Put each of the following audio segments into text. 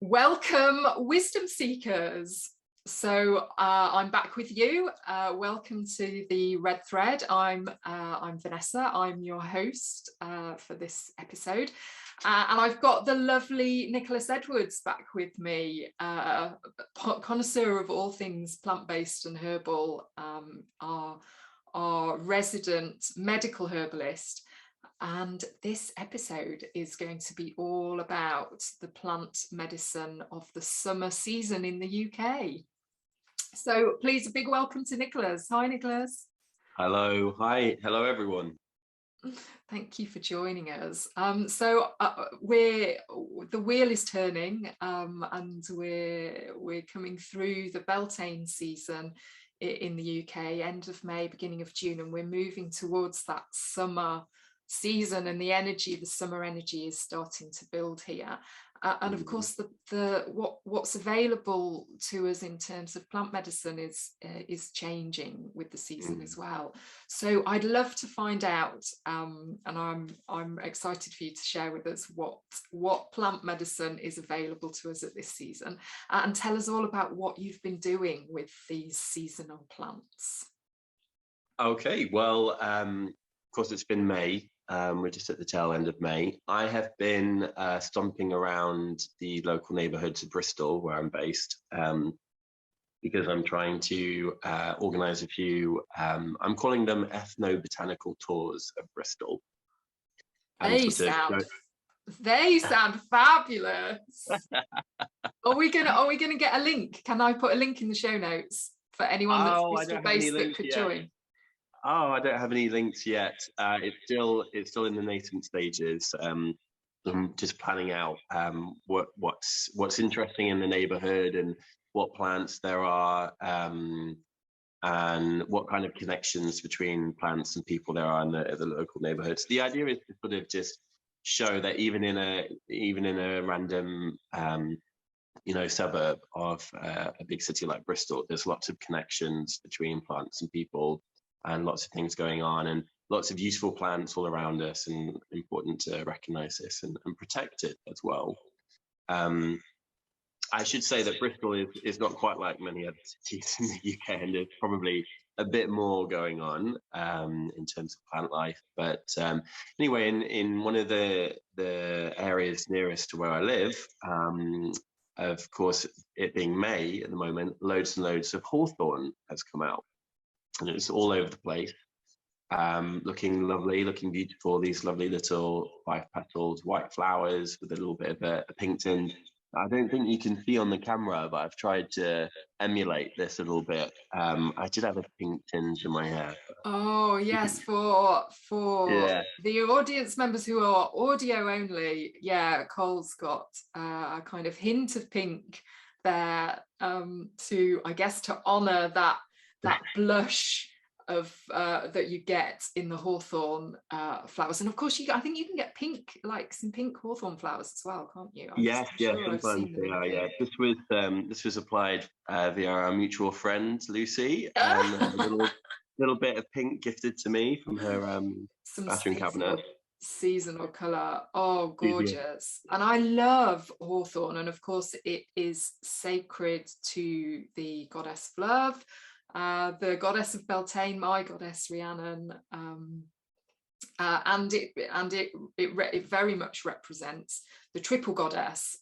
Welcome, wisdom seekers. So I'm back with you. Welcome to the Red Thread. I'm Vanessa. I'm your host for this episode, and I've got the lovely Nicholas Edwards back with me, connoisseur of all things plant-based and herbal, our resident medical herbalist. And this episode is going to be all about the plant medicine of the summer season in the UK. So please, a big welcome to Nicholas. Hi, Nicholas. Hello. Hi. Hello, everyone. Thank you for joining us. The wheel is turning, and we're coming through the Beltane season in the UK, end of May, beginning of June, and we're moving towards that summer season, and the summer energy is starting to build here. And of course, what's available to us in terms of plant medicine is changing with the season as well. So I'd love to find out, and I'm excited for you to share with us what plant medicine is available to us at this season, and tell us all about what you've been doing with these seasonal plants. Okay, well, of course, it's been May. We're just at the tail end of May. I have been stomping around the local neighbourhoods of Bristol, where I'm based, because I'm trying to organise a few, I'm calling them ethno-botanical tours of Bristol. They sound fabulous. Are we gonna get a link? Can I put a link in the show notes for anyone that's Bristol based that could join? Oh, I don't have any links yet. It's still in the nascent stages. I'm just planning out what's interesting in the neighbourhood and what plants there are, and what kind of connections between plants and people there are in the local neighbourhoods. The idea is to sort of just show that even in a random suburb of a big city like Bristol, there's lots of connections between plants and people, and lots of things going on, and lots of useful plants all around us, and important to recognise this and protect it as well. I should say that Bristol is not quite like many other cities in the UK, and there's probably a bit more going on in terms of plant life. But anyway, in one of the areas nearest to where I live, of course, it being May at the moment, loads and loads of hawthorn has come out. And it's all over the place, looking lovely, looking beautiful. These lovely little 5-petaled white flowers with a little bit of a pink tinge. I don't think you can see on the camera, but I've tried to emulate this a little bit. I did have a pink tinge in my hair. Oh yes, for the audience members who are audio only, Cole's got a kind of hint of pink there, to honour that blush of that you get in the hawthorn flowers. And of course, I think you can get pink, like some pink hawthorn flowers as well, can't you? Sometimes they are. Yeah, this was applied via our mutual friend Lucy, a little bit of pink gifted to me from her bathroom cabinet. Seasonal colour. Oh, gorgeous. And I love hawthorn, and of course it is sacred to the goddess of love, the goddess of Beltane, my goddess Rhiannon, and it very much represents the triple goddess,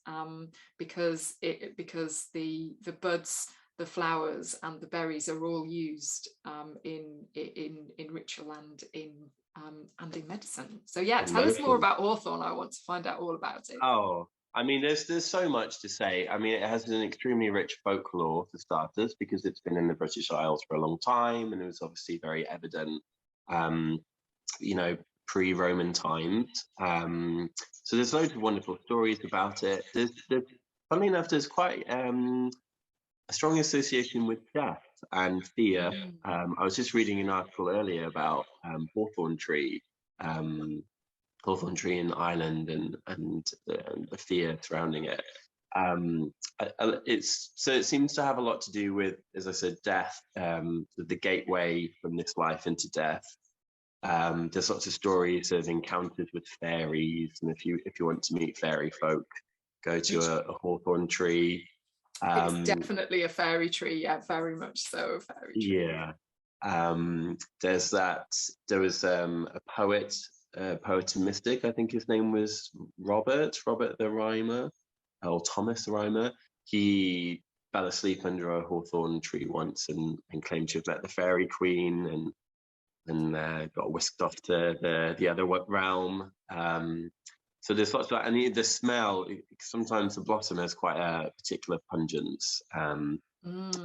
because the buds, the flowers, and the berries are all used in ritual and in medicine. So tell us more about hawthorn. I want to find out all about it. Oh, I mean, there's so much to say. I mean, it has an extremely rich folklore for starters, because it's been in the British Isles for a long time, and it was obviously very evident, pre-Roman times. So there's loads of wonderful stories about it. There's funnily enough, there's quite a strong association with death and fear. I was just reading an article earlier about Hawthorn Tree. Hawthorn Tree in Ireland, and the fear surrounding it. It seems to have a lot to do with, as I said, death, the gateway from this life into death. There's lots of stories of encounters with fairies, and if you want to meet fairy folk, go to a hawthorn tree. It's definitely a fairy tree, yeah, very much so a fairy tree. Yeah. There was a poet and mystic, I think his name was Robert the Rhymer, or Thomas the Rhymer. He fell asleep under a hawthorn tree once and claimed to have met the fairy queen and got whisked off to the other realm. So there's lots of that, and the smell. Sometimes the blossom has quite a particular pungence,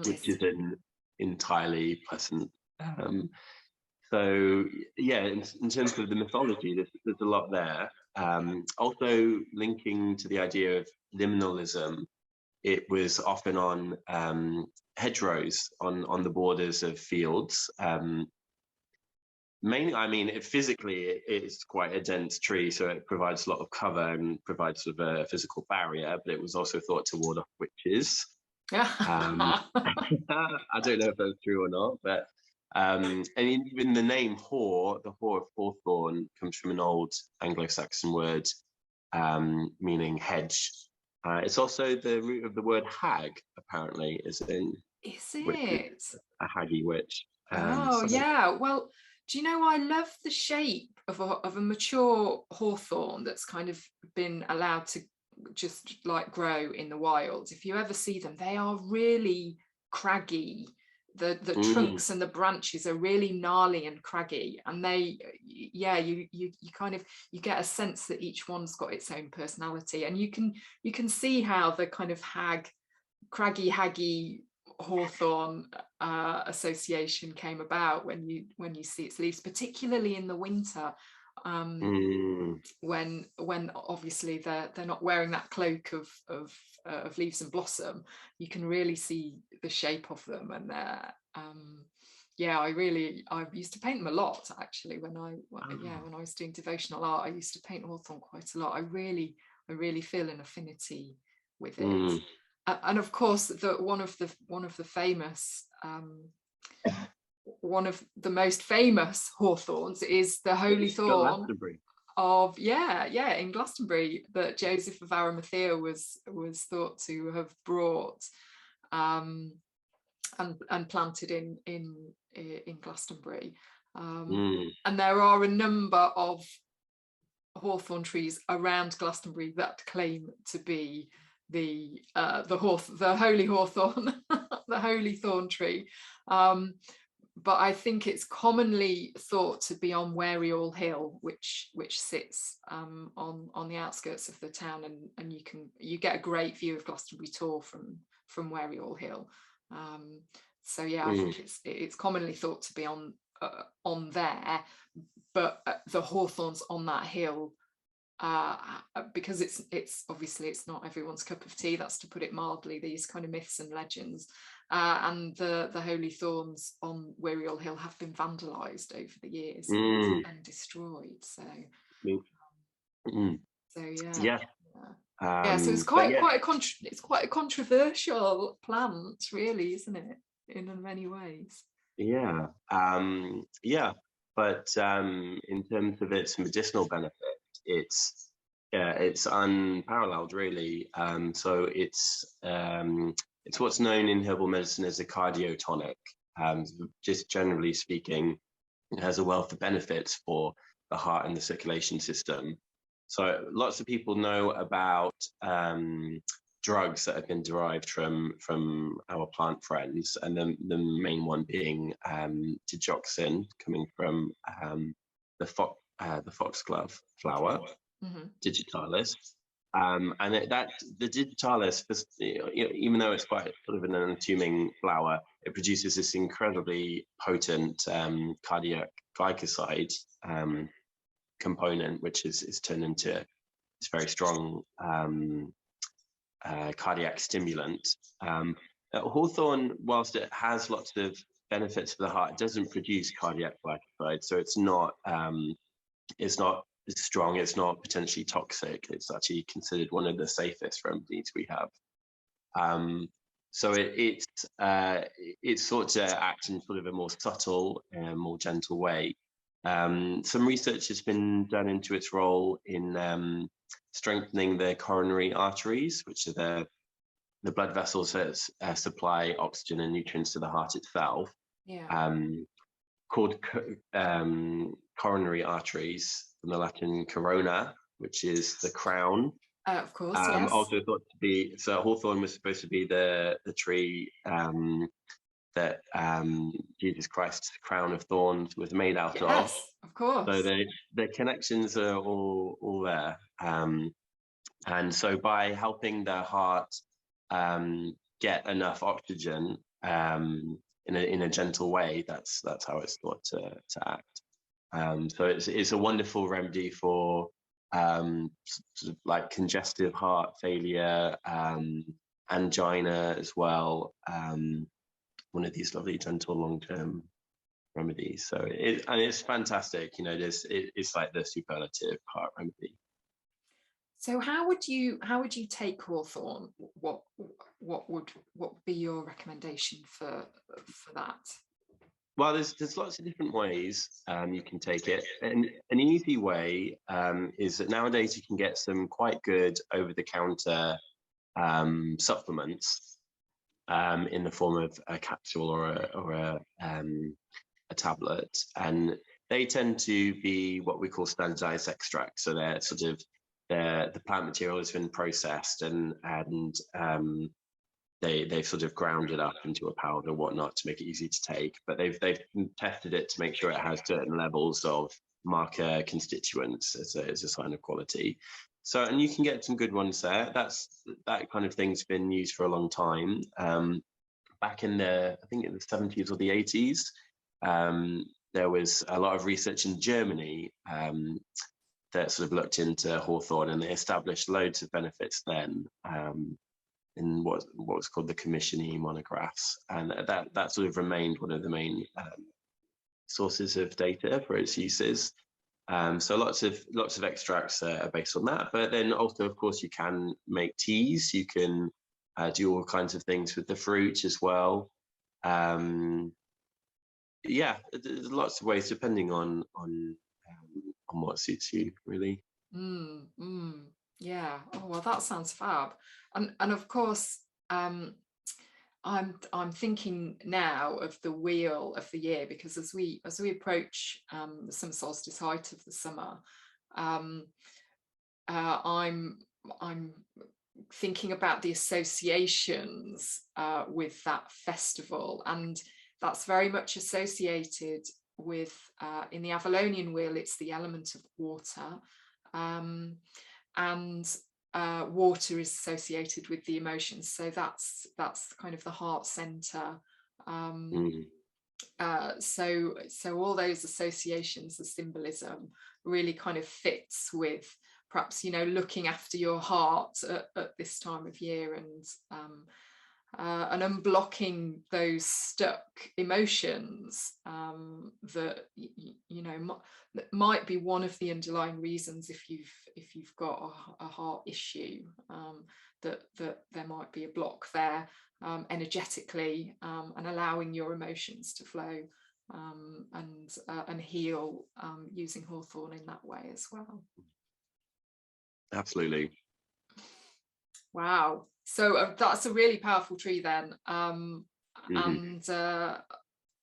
which isn't entirely pleasant. So yeah, in terms of the mythology, there's a lot there. Also linking to the idea of liminalism, it was often on hedgerows on the borders of fields. Mainly, I mean, physically, it's quite a dense tree, so it provides a lot of cover and provides sort of a physical barrier, but it was also thought to ward off witches. I don't know if that's true or not, but and even the name Haw, the Haw of Hawthorn, comes from an old Anglo-Saxon word meaning hedge. It's also the root of the word hag, apparently, is it? Witches, a haggy witch. So. Yeah. Well, do you know, I love the shape of a mature hawthorn that's kind of been allowed to just like grow in the wild. If you ever see them, they are really craggy. The trunks and the branches are really gnarly and craggy, and they, yeah, you kind of, you get a sense that each one's got its own personality, and you can see how the kind of craggy haggy hawthorn association came about when you see its leaves, particularly in the winter, when obviously they're not wearing that cloak of leaves and blossom. You can really see the shape of them, and they're yeah, I used to paint them a lot, actually. When I was doing devotional art, I used to paint hawthorn quite a lot. I really feel an affinity with it. And of course, one of the famous one of the most famous hawthorns is the holy thorn of in Glastonbury, that Joseph of Arimathea was thought to have brought and planted in Glastonbury. And there are a number of hawthorn trees around Glastonbury that claim to be the holy hawthorn, the holy thorn tree. But I think it's commonly thought to be on Wearyall Hill, which sits on the outskirts of the town, and you get a great view of Glastonbury Tor from Wearyall Hill. So yeah, I think it's commonly thought to be on there, but the hawthorns on that hill, because it's obviously it's not everyone's cup of tea, that's to put it mildly, these kind of myths and legends, and the holy thorns on Wearyall Hill have been vandalized over the years and destroyed, so yeah. So it's quite a controversial plant, really, isn't it, in many ways? But in terms of its medicinal benefit, it's unparalleled, really. So it's what's known in herbal medicine as a cardiotonic. Just generally speaking, it has a wealth of benefits for the heart and the circulation system. So lots of people know about drugs that have been derived from our plant friends, and the main one being digoxin, coming from the foxglove flower, digitalis. And the digitalis, even though it's quite sort of an unassuming flower, it produces this incredibly potent cardiac glycoside component, which is turned into this very strong cardiac stimulant. Hawthorn, whilst it has lots of benefits for the heart, it doesn't produce cardiac glycoside, so it's not strong, it's not potentially toxic. It's actually considered one of the safest remedies we have. So it's sought to act in sort of a more subtle and more gentle way. Some research has been done into its role in strengthening the coronary arteries, which are the blood vessels that supply oxygen and nutrients to the heart itself. Yeah. Called coronary arteries, from the Latin corona, which is the crown. Of course, yes. Also thought to be, so Hawthorn was supposed to be the tree that Jesus Christ's crown of thorns was made out of. Yes, of course. So the connections are all there. And so by helping the heart get enough oxygen in a gentle way, that's how it's thought to act. So it's a wonderful remedy for sort of like congestive heart failure, angina as well. One of these lovely gentle long-term remedies. So it's fantastic. You know, it's like the superlative heart remedy. So how would you take hawthorn? What would be your recommendation for that? Well, there's lots of different ways you can take it. And an easy way is that nowadays you can get some quite good over-the-counter supplements in the form of a capsule or a tablet, and they tend to be what we call standardized extracts. So they're sort of the plant material has been processed and they've sort of ground it up into a powder or whatnot to make it easy to take, but they've tested it to make sure it has certain levels of marker constituents as a sign of quality. So, and you can get some good ones there. That kind of thing's been used for a long time. Back in I think in the 70s or the 80s, there was a lot of research in Germany that sort of looked into hawthorn, and they established loads of benefits then in what was called the Commissioni monographs, and that sort of remained one of the main sources of data for its uses. So lots of extracts are based on that, but then also, of course, you can make teas. You can do all kinds of things with the fruit as well. Yeah, there's lots of ways depending on what suits you, really. Yeah. Oh well, that sounds fab. And of course, I'm thinking now of the wheel of the year, because as we approach the summer solstice, height of the summer, I'm thinking about the associations with that festival, and that's very much associated with in the Avalonian wheel, it's the element of water, and water is associated with the emotions, so that's kind of the heart center. So all those associations, the symbolism really kind of fits with perhaps, you know, looking after your heart at this time of year, and unblocking those stuck emotions that you know might be one of the underlying reasons, if you've got a heart issue, that there might be a block there energetically, and allowing your emotions to flow and heal using hawthorn in that way as well. Absolutely. Wow. So that's a really powerful tree then. And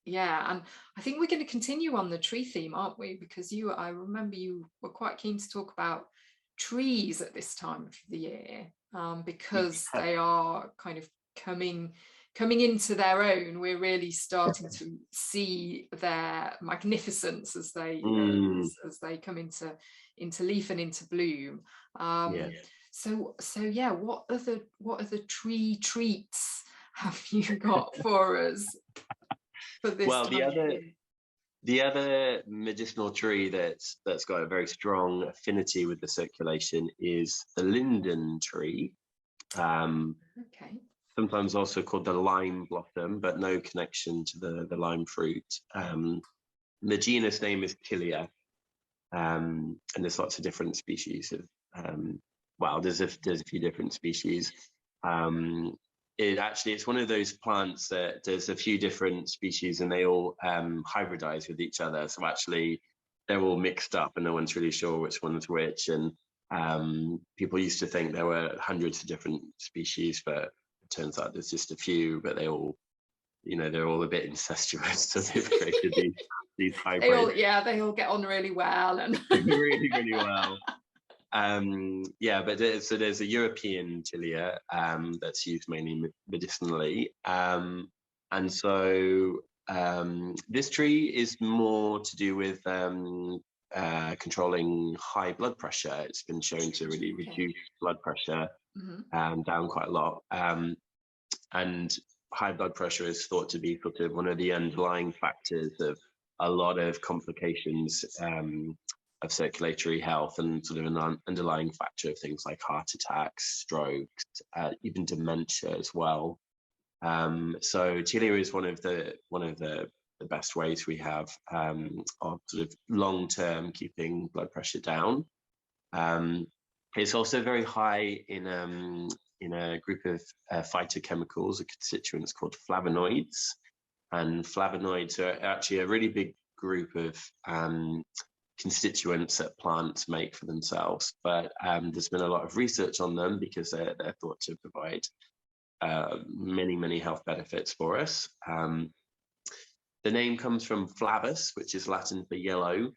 yeah, and I think we're going to continue on the tree theme, aren't we? Because I remember you were quite keen to talk about trees at this time of the year, because they are kind of coming into their own. We're really starting to see their magnificence as they come into leaf and into bloom. So yeah, what other tree treats have you got for us for this? Well, the other medicinal tree that's got a very strong affinity with the circulation is the linden tree. Okay. Sometimes also called the lime blossom, but no connection to the lime fruit. The genus name is Tilia, and there's lots of different species of. Well, there's a few different species. It's one of those plants that there's a few different species, and they all hybridize with each other. So actually, they're all mixed up and no one's really sure which one's which. And people used to think there were hundreds of different species, but it turns out there's just a few, but they all, they're all a bit incestuous, so they've created these hybrids. They all get on really well and really, really well. But there's a European tilia that's used mainly medicinally, and so this tree is more to do with controlling high blood pressure. It's been shown to really reduce blood pressure down quite a lot, and high blood pressure is thought to be sort of one of the underlying factors of a lot of complications of circulatory health, and sort of an underlying factor of things like heart attacks, strokes, even dementia as well. So tilia is one of the best ways we have of sort of long-term keeping blood pressure down. It's also very high in a group of phytochemicals, a constituents called flavonoids, and flavonoids are actually a really big group of constituents that plants make for themselves, but there's been a lot of research on them because they're thought to provide many health benefits for us. The name comes from flavus, which is Latin for yellow,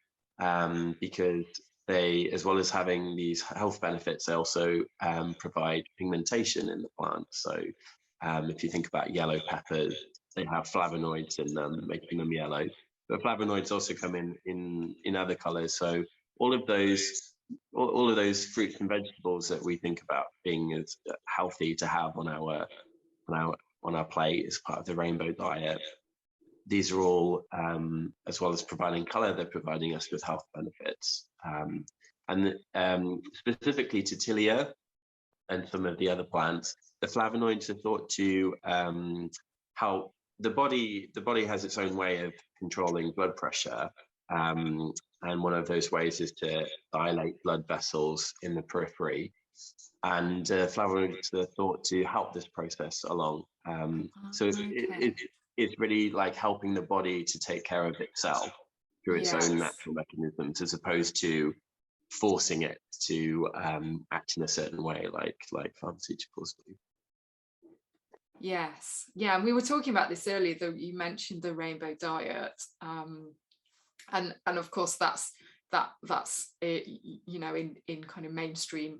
because they, as well as having these health benefits, they also provide pigmentation in the plant. So if you think about yellow peppers, they have flavonoids in them, making them yellow. But flavonoids also come in other colors. So all of those fruits and vegetables that we think about being as healthy to have on our plate as part of the rainbow diet, these are all, as well as providing color, they're providing us with health benefits. And specifically to tilia and some of the other plants, the flavonoids are thought to help the body. The body has its own way of controlling blood pressure, and one of those ways is to dilate blood vessels in the periphery, and flavonoids are thought to help this process along. It's really like helping the body to take care of itself through its own natural mechanisms, as opposed to forcing it to act in a certain way, like pharmaceuticals do. Yes, yeah, and we were talking about this earlier, though. You mentioned the rainbow diet, and of course that's in kind of mainstream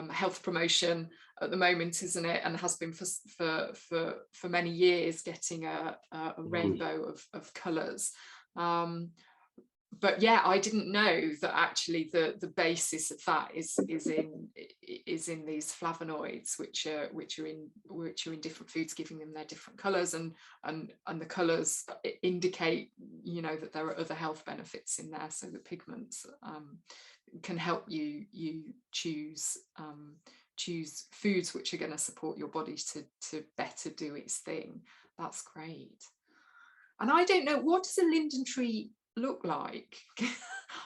health promotion at the moment, isn't it? And has been for many years, getting a rainbow of colours. But yeah, I didn't know that actually the basis of that is in these flavonoids, which are in different foods, giving them their different colours, and the colours indicate, that there are other health benefits in there. So the pigments can help you choose foods which are going to support your body to better do its thing. That's great. And I don't know, what does a linden tree look like?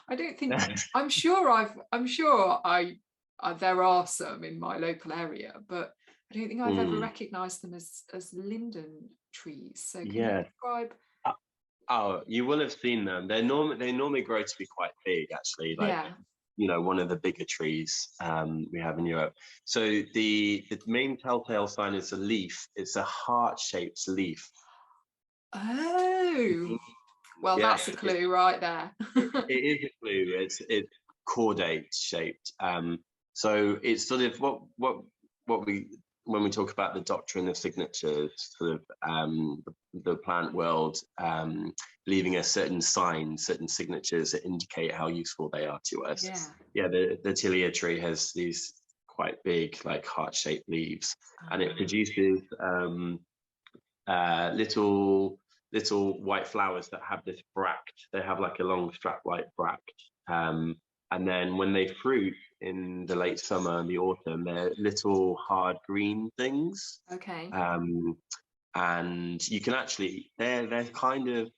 I don't think I'm sure there are some in my local area, but I don't think I've ever recognized them as linden trees. So can you describe? Oh, you will have seen them. They normally grow to be quite big, actually, one of the bigger trees we have in Europe. So the main telltale sign is a leaf. It's a heart-shaped leaf. Oh, well, that's a clue right there. It is a clue. It's cordate shaped. So it's sort of what we, when we talk about the doctrine of signatures, sort of the plant world leaving us certain signs, certain signatures that indicate how useful they are to us. The tilia tree has these quite big, like heart-shaped leaves, and it produces little white flowers that have this bract. They have like a long strap-like bract, and then when they fruit in the late summer and the autumn, they're little hard green things. Okay. And you can actually, they're kind of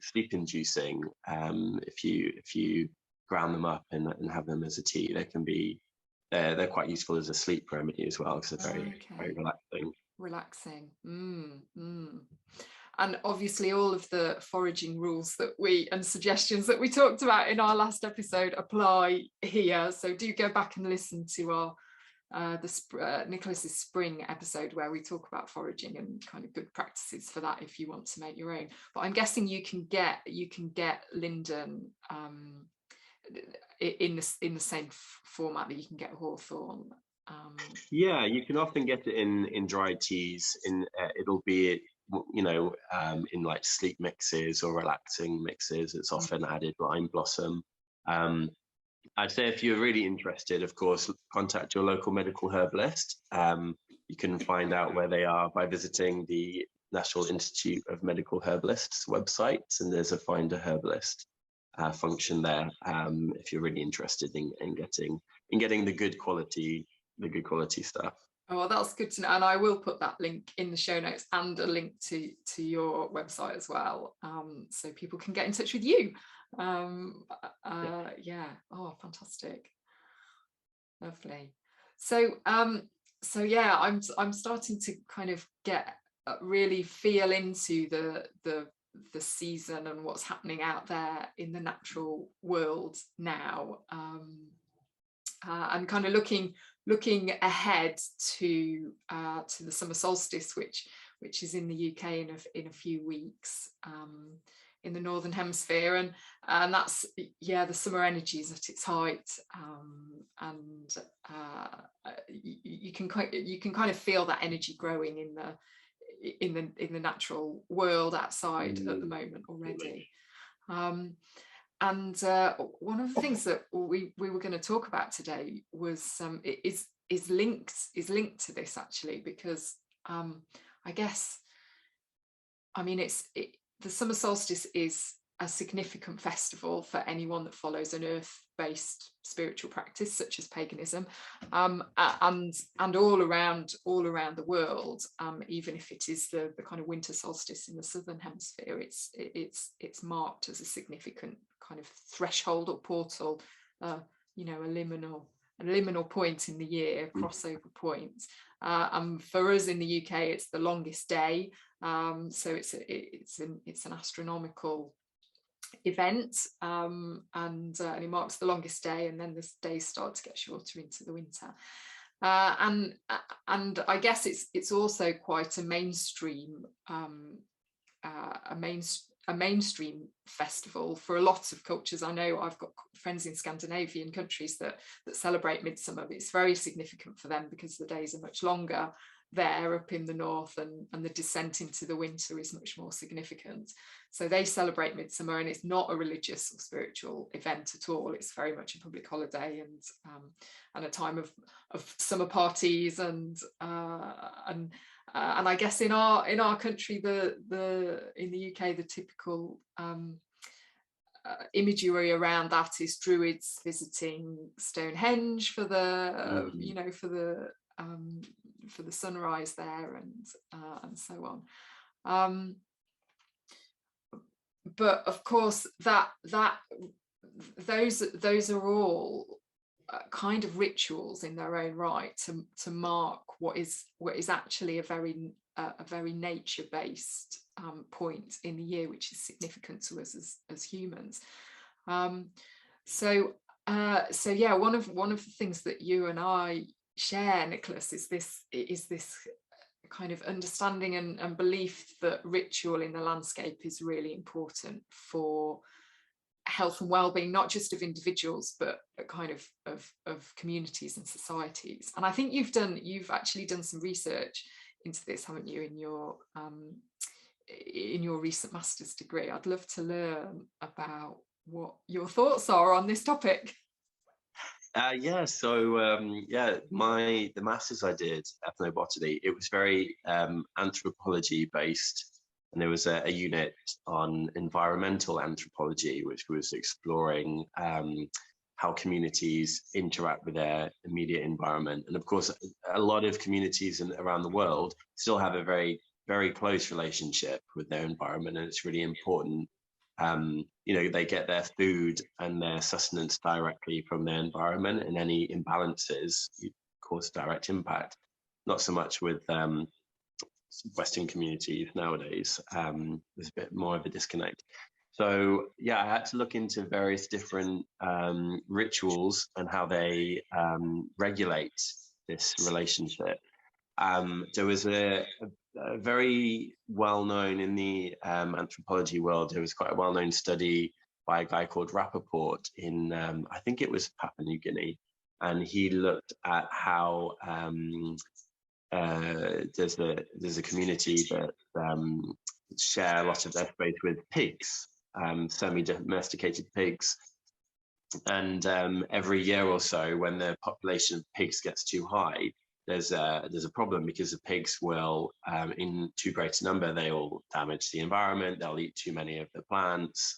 sleep-inducing. If you ground them up and have them as a tea, they're quite useful as a sleep remedy as well, because they're very relaxing. and obviously all of the foraging rules that and suggestions that we talked about in our last episode apply here. So do go back and listen to our Nicholas's spring episode where we talk about foraging and kind of good practices for that if you want to make your own. But I'm guessing you can get linden in the same format that you can get hawthorn. Yeah, you can often get it in dried teas. It'll be, you know, in like sleep mixes or relaxing mixes. It's often added lime blossom. I'd say if you're really interested, of course, contact your local medical herbalist. You can find out where they are by visiting the National Institute of Medical Herbalists website, and there's a Find a Herbalist function there if you're really interested in getting the good quality stuff. Oh, well, that's good to know, and I will put that link in the show notes and a link to your website as well, so people can get in touch with you. Yeah. Oh, fantastic, lovely. So yeah, I'm starting to kind of really feel into the season and what's happening out there in the natural world now, and kind of looking ahead to the summer solstice, which is in the UK in a few weeks, in the northern hemisphere, and that's, yeah, the summer energy is at its height, and you can kind of feel that energy growing in the natural world outside at the moment already. And one of the things that we were going to talk about today was is linked to this, actually, because I guess, I mean, the summer solstice is a significant festival for anyone that follows an earth-based spiritual practice such as paganism, and all around the world, even if it is the kind of winter solstice in the southern hemisphere, it's marked as a significant kind of threshold or portal, you know, a liminal point in the year, crossover point. And for us in the UK, it's the longest day, so it's an astronomical event, and it marks the longest day, and then the days start to get shorter into the winter, and I guess it's also quite a mainstream festival for a lot of cultures. I know I've got friends in Scandinavian countries that celebrate midsummer, but it's very significant for them because the days are much longer there up in the north, and the descent into the winter is much more significant. So they celebrate midsummer, and it's not a religious or spiritual event at all. It's very much a public holiday, and a time of summer parties, and I guess in our country, in the UK, the typical imagery around that is druids visiting Stonehenge for the you know, for the sunrise there, and so on. But of course, those are all kind of rituals in their own right to mark what is actually a very nature-based point in the year, which is significant to us as humans. So yeah, one of the things that you and I share, Nicholas, is this kind of understanding and belief that ritual in the landscape is really important for health and well-being, not just of individuals, but kind of communities and societies. And I think you've actually done some research into this, haven't you, in your recent master's degree? I'd love to learn about what your thoughts are on this topic. Yeah, so the masters I did, ethnobotany, it was very anthropology based, and there was a unit on environmental anthropology, which was exploring how communities interact with their immediate environment. And of course, a lot of communities around the world still have a very, very close relationship with their environment, and it's really important. You know, they get their food and their sustenance directly from their environment, and any imbalances cause direct impact. Not so much with Western communities nowadays. There's a bit more of a disconnect. So yeah, I had to look into various different rituals and how they regulate this relationship. There was a very well-known in the anthropology world. There was quite a well-known study by a guy called Rappaport in, I think it was Papua New Guinea, and he looked at how there's a community that share a lot of their space with pigs, semi-domesticated pigs. And every year or so, when the population of pigs gets too high, there's a problem, because the pigs will, in too great a number, they will damage the environment. They'll eat too many of the plants.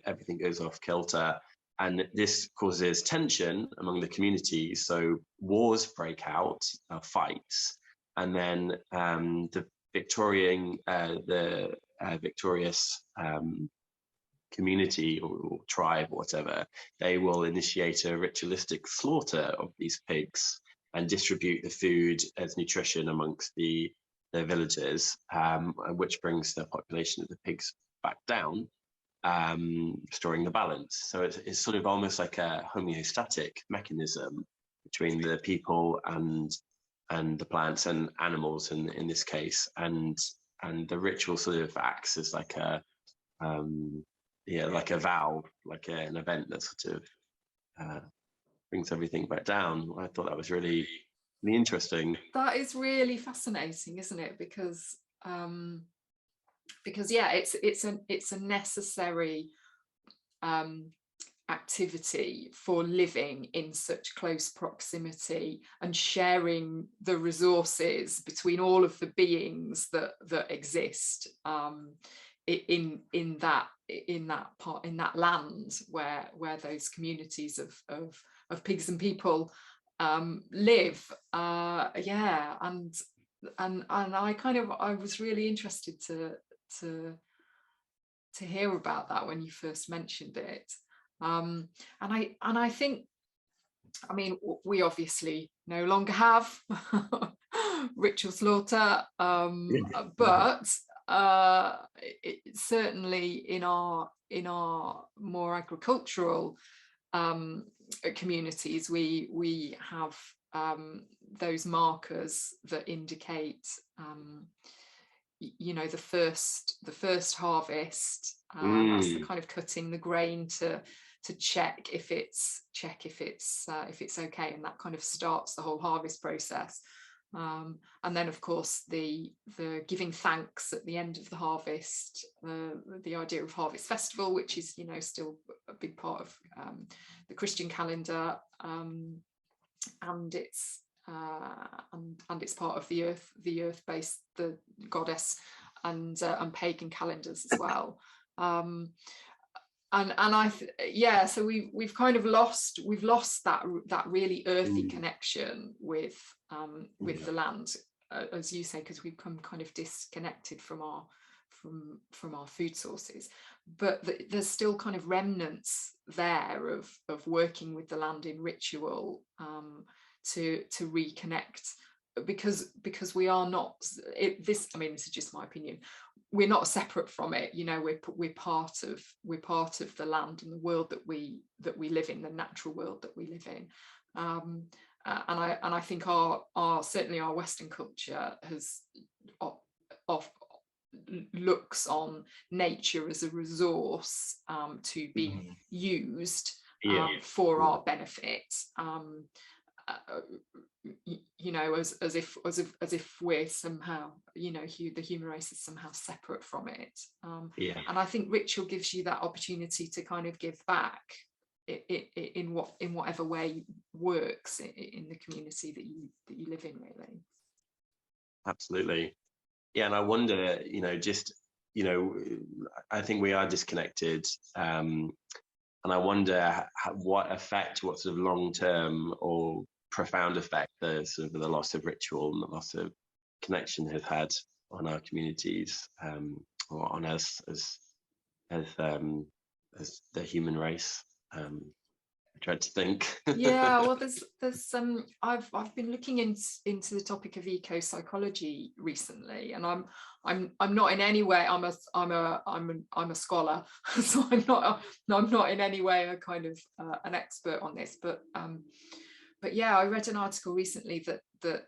Everything goes off kilter, and this causes tension among the communities. So wars break out, fights, and then the victorious community or tribe or whatever, they will initiate a ritualistic slaughter of these pigs and distribute the food as nutrition amongst the villagers, which brings the population of the pigs back down, restoring the balance. So it's sort of almost like a homeostatic mechanism between the people and the plants and animals in this case, and the ritual sort of acts as like a like a valve, like an event that sort of brings everything back down. I thought that was really, really interesting. That is really fascinating, isn't it? Because yeah, it's a necessary activity for living in such close proximity and sharing the resources between all of the beings that exist in that land where those communities of pigs and people live. And I was really interested to hear about that when you first mentioned it. And I think, I mean, we obviously no longer have ritual slaughter, but certainly in our more agricultural communities, we have those markers that indicate the first harvest. That's the kind of cutting the grain to check if it's okay, and that kind of starts the whole harvest process. And then of course the giving thanks at the end of the harvest, the idea of harvest festival, which is still a big part of the Christian calendar, and it's part of the earth-based, the goddess and pagan calendars as well. So we've kind of lost that really earthy connection with the land, as you say, because we've become kind of disconnected from our food sources. But there's still kind of remnants there of working with the land in ritual to reconnect, because we are not this is just my opinion, we're not separate from it. We're part of the land and the world that we live in, the natural world that we live in. And I think our certainly our Western culture has looks on nature as a resource to be used for our benefit. As if we're somehow, the human race is somehow separate from it. And I think ritual gives you that opportunity to kind of give back in whatever way works in the community that you live in, really. Absolutely. Yeah, and I wonder, I think we are disconnected, and I wonder what sort of long-term or profound effect the loss of ritual and the loss of connection has had on our communities, or on us as the human race. dread to think. Yeah, well, there's I've been looking into the topic of eco-psychology recently, and I'm not in any way, I'm a scholar, so I'm not in any way a kind of an expert on this, but yeah, I read an article recently that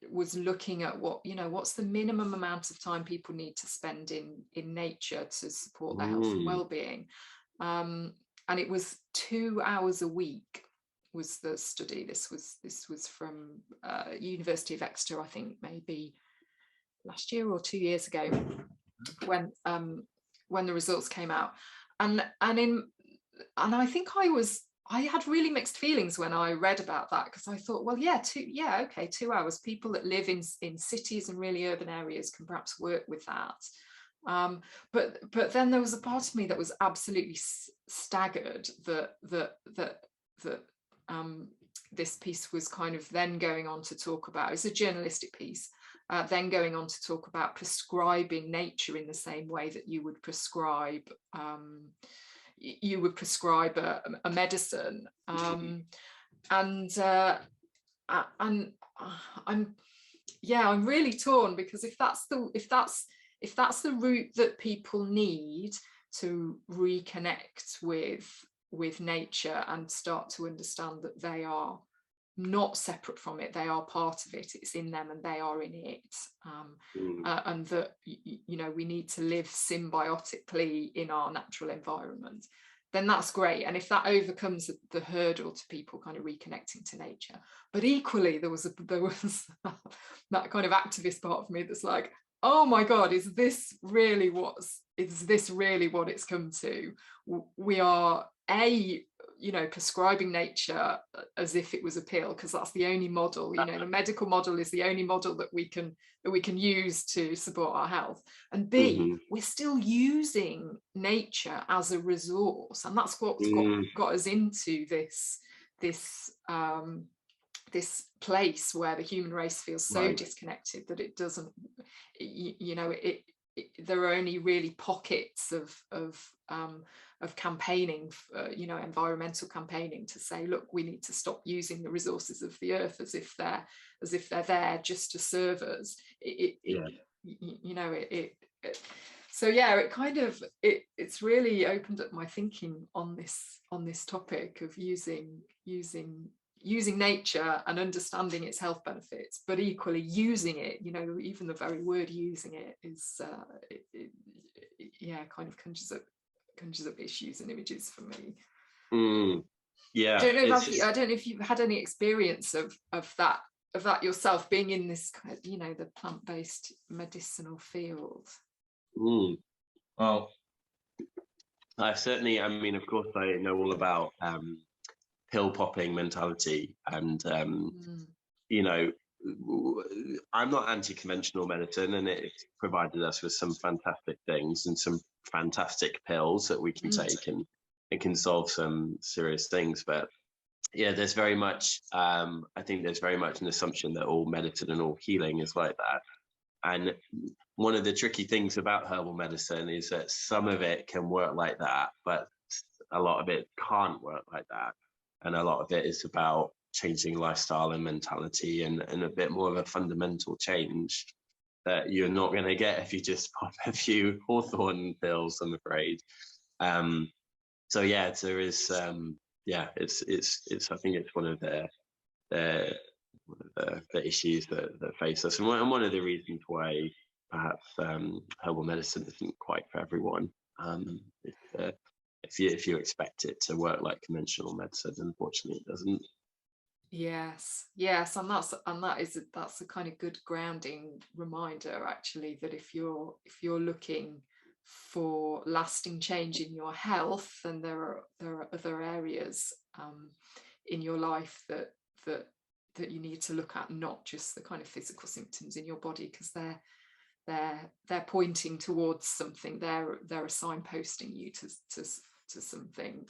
was looking at what's the minimum amount of time people need to spend in nature to support their health and well-being, and it was 2 hours a week was the study. This was from University of Exeter, I think maybe last year or 2 years ago, when the results came out, and I think I had really mixed feelings when I read about that, because I thought, well, yeah, 2 hours. People that live in cities and really urban areas can perhaps work with that. But then there was a part of me that was absolutely staggered that this piece was kind of then going on to talk about, it's a journalistic piece, then going on to talk about prescribing nature in the same way that you would prescribe a medicine, and I'm really torn, because if that's the route that people need to reconnect with nature and start to understand that they are not separate from it, they are part of it, it's in them and they are in it, and that we need to live symbiotically in our natural environment, then that's great. And if that overcomes the hurdle to people kind of reconnecting to nature. But equally, there was that kind of activist part of me that's like, oh my God, is this really what it's come to? We are prescribing nature as if it was a pill, because that's the only model, the medical model is the only model that we can use to support our health. And B, we're still using nature as a resource, and that's what's got us into this place where the human race feels so disconnected that it doesn't, there are only really pockets of campaigning, environmental campaigning, to say, look, we need to stop using the resources of the earth as if they're there just to serve us. So yeah, it kind of it's really opened up my thinking on this topic of using nature and understanding its health benefits, but equally using it, even the very word using it is kind of conjures up issues and images for me. Yeah, I don't know if you've had any experience of that yourself, being in this, the plant-based medicinal field. Well, I certainly, of course, I know all about pill popping mentality, and I'm not anti-conventional medicine, and it's provided us with some fantastic things and some fantastic pills that we can take, and it can solve some serious things. But yeah, there's very much I think there's very much an assumption that all medicine and all healing is like that. And one of the tricky things about herbal medicine is that some of it can work like that, but a lot of it can't work like that. And a lot of it is about changing lifestyle and mentality, and a bit more of a fundamental change that you're not going to get if you just pop a few Hawthorn pills, I'm afraid. So yeah, there is it's I think it's one of the issues that face us, and one of the reasons why perhaps herbal medicine isn't quite for everyone. If you expect it to work like conventional medicine, unfortunately it doesn't. Yes, and that's a kind of good grounding reminder, actually, that if you're looking for lasting change in your health, then there are other areas in your life that you need to look at, not just the kind of physical symptoms in your body, because they're pointing towards something. They're signposting you to something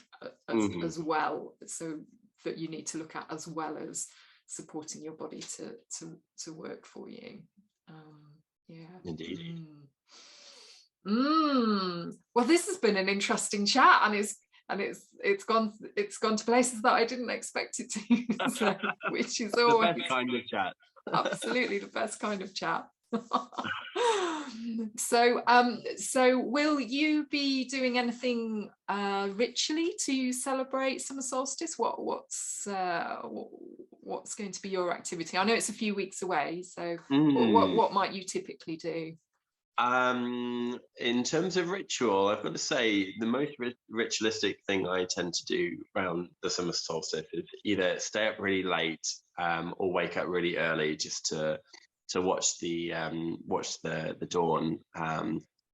as well, so that you need to look at, as well as supporting your body to work for you. Indeed. Well, this has been an interesting chat, and and it's gone to places that I didn't expect it to, so, which is The always best kind of chat. absolutely the best kind of chat. So will you be doing anything ritually to celebrate summer solstice? What's going to be your activity? I know it's a few weeks away, so what might you typically do? In terms of ritual, I've got to say the most ritualistic thing I tend to do around the summer solstice is either stay up really late or wake up really early just to watch the dawn.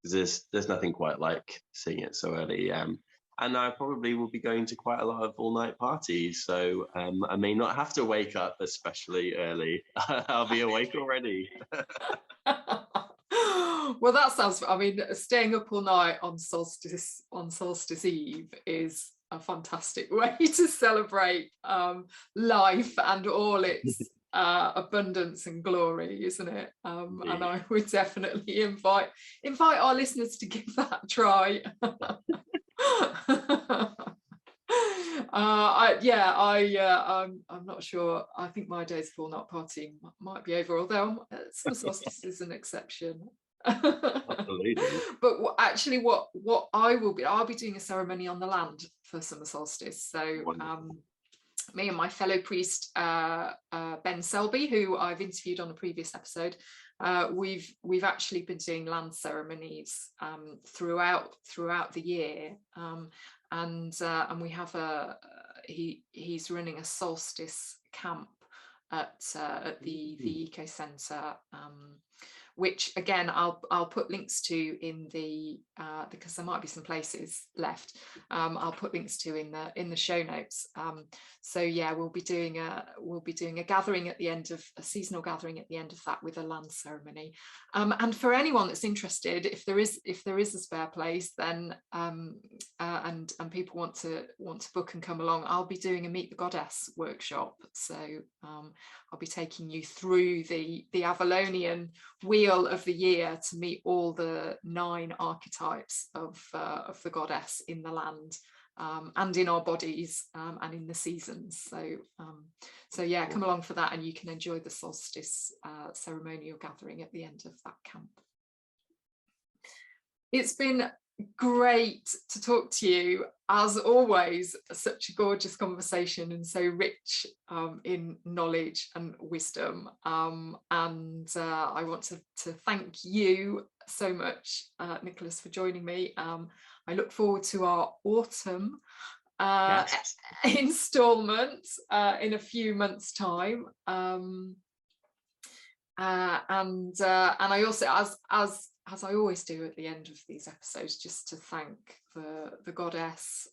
There's nothing quite like seeing it so early. And I probably will be going to quite a lot of all-night parties, so I may not have to wake up especially early. I'll be awake already. Well, that sounds, I mean, staying up all night on solstice Eve is a fantastic way to celebrate life and all its abundance and glory, isn't it? And I would definitely invite our listeners to give that a try. I'm not sure. I think my days of all-night partying might be over, although summer solstice is an exception. Absolutely. But actually, what I'll be doing a ceremony on the land for summer solstice. So me and my fellow priest Ben Selby, who I've interviewed on a previous episode, we've actually been doing land ceremonies throughout the year, and we have he's running a solstice camp at the eco centre, which again I'll put links to in the because there might be some places left. I'll put links to in the show notes. So yeah, we'll be doing a gathering at the end of a seasonal gathering at the end of that with a land ceremony. And for anyone that's interested, if there is a spare place, then and people want to book and come along, I'll be doing a Meet the Goddess workshop. So I'll be taking you through the Avalonian wheel of the year to meet all the 9 archetypes of the goddess in the land, and in our bodies, and in the seasons. So yeah, come along for that, and you can enjoy the solstice ceremonial gathering at the end of that camp. It's been great to talk to you, as always. Such a gorgeous conversation, and so rich in knowledge and wisdom, and I want to thank you so much, Nicholas, for joining me. I look forward to our autumn installment in a few months' time, and I also, as I always do at the end of these episodes, just to thank the goddess,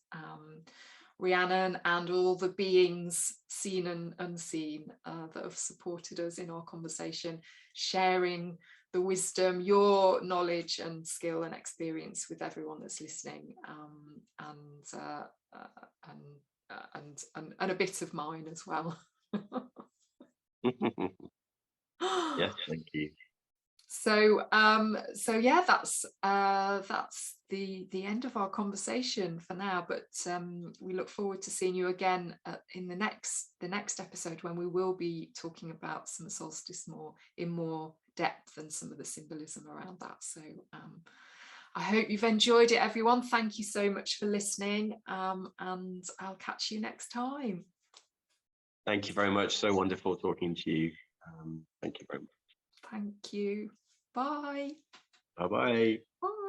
Rhiannon, and all the beings, seen and unseen, that have supported us in our conversation, sharing the wisdom, your knowledge and skill and experience with everyone that's listening, and a bit of mine as well. Yes, thank you. So yeah, that's the end of our conversation for now, but we look forward to seeing you again in the next episode, when we will be talking about summer solstice in more depth and some of the symbolism around that. So I hope you've enjoyed it, everyone. Thank you so much for listening, and I'll catch you next time. Thank you very much. So wonderful talking to you. Thank you very much. Thank you. Bye. Bye-bye. Bye.